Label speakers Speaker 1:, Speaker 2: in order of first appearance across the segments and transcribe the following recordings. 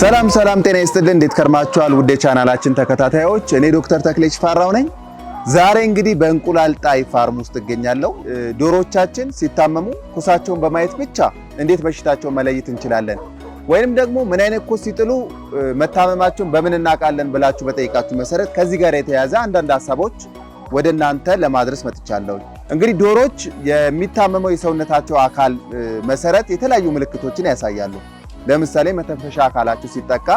Speaker 1: ሰላም ጤና ይስጥልን እንዴት ከርማችኋል ውድ ቻናላችን ተከታታዮች እኔ ዶክተር ተክሌ ሽፈራው ነኝ ዛሬ እንግዲህ በእንቁላል ጣይ ፋርም ውስጥ እገኛለሁ ዶሮቻችን ሲታመሙ ኩሳቸውን በማየት ብቻ እንዴት በሽታቸውን መለየት እንችላለን ወይንም ደግሞ ምን አይነት ኩስ ሲጥሉ መታመማቸውን በምን እናቃለን ብላችሁ በጠይቃችሁ መሰረት ከዚህ ጋር የተያያዘ አንዳንድ ሐሳቦች ወደናንተ ለማድረስ መጥቻለሁ እንግዲህ ዶሮች የሚታመመው የሰውነታቸው አካል መሰረት የተለያዩ ምልክቶችን ያሳያሉ ለምሳሌ መተንፈሻ አካላችሁ ሲጠቃ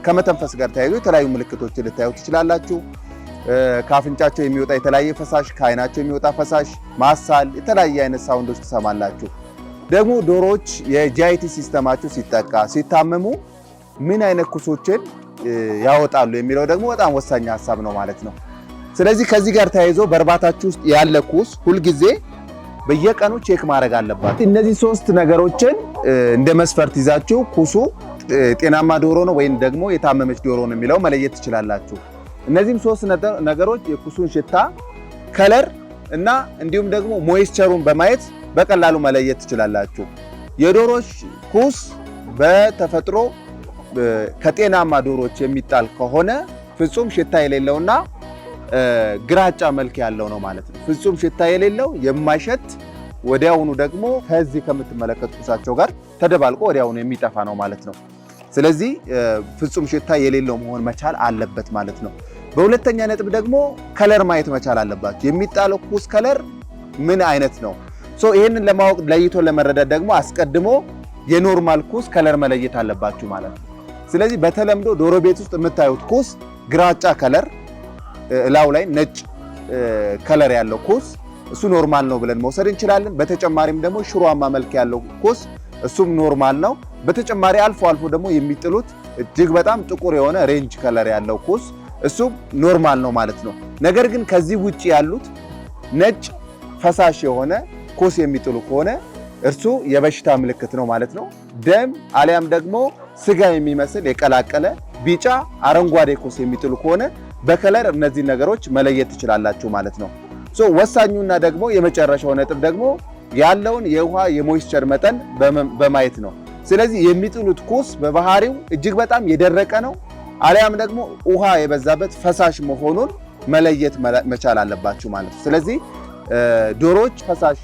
Speaker 1: ከመተንፈስ ጋር ተያይዞ የተለያዩ ምልክቶችን ልታዩ ትችላላችሁ ካፍንጫቸው የሚወጣ የተለያየ ፈሳሽ ካይናቸው የሚወጣ ፈሳሽ ማሳል የተለያየ አይነት ሳውንዶች ትሰማላችሁ ደግሞ ዶሮች የጂአይቲ ሲስተማቸው ሲጠቃ ሲታመሙ ምን አይነት ኩሶችን ያወጣሉ የሚለው ደግሞ በጣም ወሳኝ ሐሳብ ነው ማለት ነው ስለዚህ ከዚህ ጋር ተያይዞ በርባታችሁ ውስጥ ያለ ኩስ ሁሉ ጊዜ በየቀኑ ቼክ ማድረግ አለባችሁ እነዚህ ሶስት ነገሮችን እንደ መስፈርት ይዛችሁ ኩሱ ጤናማ ዶሮ ነው ወይስ ደግሞ የታመመች ዶሮ ነው የሚለው መለየት ትችላላችሁ እነዚህም ሶስት ነገሮች የኩሱን ሽታ ከለር እና እንዲሁም ደግሞ ሞይስቸሩን በማየት በቀላሉ መለየት ትችላላችሁ የዶሮች ኩስ በተፈጥሮ ከጤናማ ዶሮች የሚጣል ከሆነ ፍጹም ሽታ የሌለውና ግራጫ መልክ ያለው ነው ማለት ነው ፍጹም ሽታ የሌለው የማይሸት ወዲያውኑ ደግሞ ከዚህ ከምትመለከቱት ኩሳቸው ጋር ተደባልቆ ወዲያውኑ የሚጠፋ ነው ማለት ነው ስለዚህ ፍጹም ሽታ የሌለው መሆን መቻል አለበት ማለት ነው በሁለተኛ ነጥብ ደግሞ ከለር ማየት መቻል አለባችሁ የሚጣለው ኩስ ከለር ምን አይነት ነው ይሄንን ለማወቅ ለይቶ ለመረዳት ደግሞ አስቀድሞ የኖርማል ኩስ ከለር መለየት አለባችሁ ማለት ነው ስለዚህ በተለምዶ ዶሮ ቤት ውስጥ የምታዩት ኩስ ግራጫ ከለር ላው ላይ ነጭ ከለር ያለው ኩስ እሱ ኖርማል ነው ብለን መውሰድ እንችላለን በተጨማሪም ደግሞ ሽሮአማ መልክ ያለው ኩስ እሱም ኖርማል ነው በተጨማሪ አልፎ ደግሞ የሚጥሉት እጅግ በጣም ጥቁር የሆነ ሬንጅ ከለር ያለው ኩስ እሱም ኖርማል ነው ማለት ነው ነገር ግን ከዚህ ውጪ ያሉት ነጭ ፈሳሽ የሆነ ኩስ የሚጥሉ ከሆነ እርሱ የበሽታ ምልክት ነው ማለት ነው ደም አሊያም ደግሞ ስጋ የሚመስል የቀላቀለ ቢጫ አረንጓዴ ኩስ የሚጥሉ ከሆነ በከለር እነዚህ ነገሮች መለየት ትችላላችሁ ማለት ነው ወሳኙና ደግሞ የመጨረሻው ነጥብ ደግሞ ያለውን የውሃ የሞይስቸር መጠን በማየት ነው ስለዚህ የሚጥሉት ኩስ በባህሪው እጅግ በጣም የደረቀ ነው አሊያም ደግሞ ውሃ የበዛበት ፈሳሽ መሆኑን መለየት መቻል አለባችሁ ማለት ነው ስለዚህ ዶሮች ፈሳሽ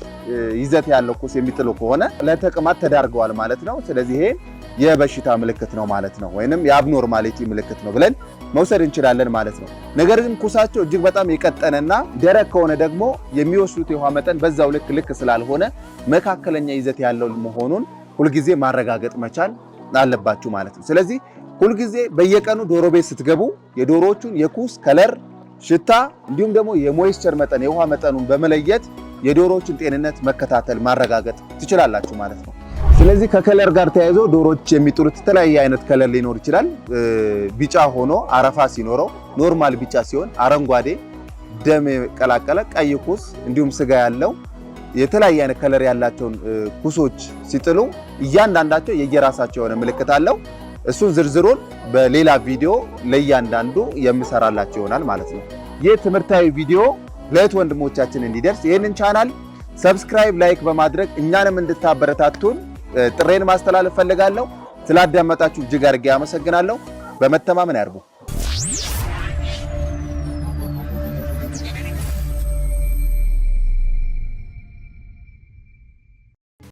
Speaker 1: ይዘት ያለው ኩስ የሚጥሉ ከሆነ ለተቅማጥ ተዳርገዋል ማለት ነው ስለዚህ ይሄ የበሽታ ምልክት ነው ማለት ነው ወይንም የአብኖርማሊቲ ምልክት ነው ብለን መውሰድ እንችላለን ማለት ነው ነገር ግን ኩሳቸው እጅግ በጣም የቀጠነና ደረቅ ከሆነ ደግሞ የሚወስዱት የውሃ መጠን በዛው ልክ ስላልሆነ መካከለኛ ይዘት ያለው መሆኑን ሁሉ ጊዜ ማረጋገጥ መቻል አለባችሁ ማለት ነው ስለዚህ ሁሉ ጊዜ በየቀኑ ዶሮ ቤት ስትገቡ የዶሮዎቹን የኩስ ከለር ሽታ እንዲሁም ደግሞ የሞይስቸር መጠን የውሃ መጠኑን በመለየት የዶሮዎችን ጤንነት መከታተል ማረጋገጥ ትችላላችሁ ማለት ነው ስለዚህ ከከለር ጋር ተያይዞ ዶሮዎች የሚጥሉት የተለያየ አይነት ከለር ሊኖር ይችላል ቢጫ ሆኖ አረፋ ሲኖረው ኖርማል ቢጫ ሲሆን አረንጓዴ ደም የቀላቀለ ቀይ ኩስ እንዲሁም ስጋ ያለው የተለያየ አይነት ከለር ያላቸውን ኩሶች ሲጥሉ እያንዳንዳቸው የየራሳቸው የሆነ ምልክት አለው እሱን ዝርዝሩን በሌላ ቪዲዮ ለእያንዳንዱ የምሰራላችሁ ይሆናል ማለት ነው ይህ ትምህርታዊ ቪዲዮ ለእህት ወንድሞቻችን እንዲደርስ ይሄንን ቻናል ሰብስክራይብ ላይክ በማድረግ እኛንም እንድታበረታቱን ጥሬን ማስተላለፍ ፈልጋለሁ ስላዳመጣችሁ እጅግ አድርጌ አመሰግናለሁ በመተማመን ያርቡ